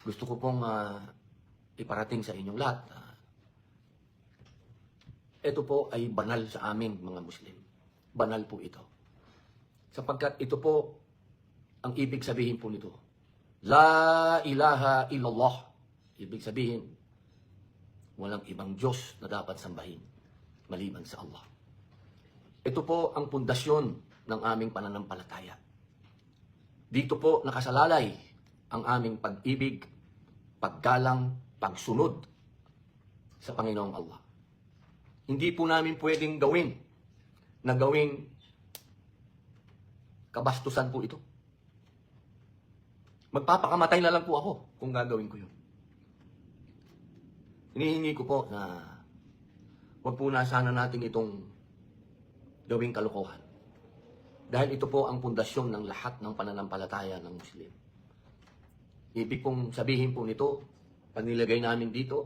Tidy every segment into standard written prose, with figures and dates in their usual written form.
gusto ko pong iparating sa inyong lahat. Ito po ay banal sa aming mga Muslim. Banal po ito. Sapagkat ito po ang ibig sabihin po nito. La ilaha illallah. Ibig sabihin, walang ibang Diyos na dapat sambahin maliban sa Allah. Ito po ang pundasyon ng aming pananampalataya. Dito po nakasalalay ang aming pag-ibig, paggalang, pagsunod sa Panginoong Allah. Hindi po namin pwedeng gawing kabastusan po ito. Magpapakamatay na lang po ako kung gagawin ko yun. Hinihingi ko po na huwag po na sana natin itong gawing kalokohan. Dahil ito po ang pundasyon ng lahat ng pananampalataya ng Muslim. Ibig pong sabihin po nito, pag nilagay namin dito,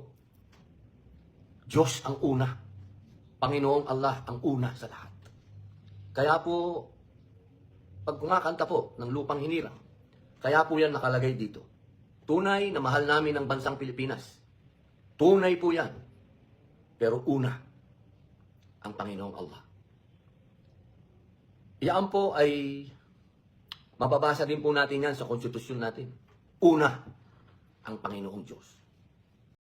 Diyos ang una. Panginoong Allah ang una sa lahat. Kaya po, pag kumakanta po ng lupang hinirang, kaya po yan nakalagay dito. Tunay na mahal namin ang bansang Pilipinas. Tunay po yan. Pero una, ang Panginoong Allah. Iyan po ay mababasa din po natin yan sa konstitusyon natin. Una, ang Panginoong Diyos.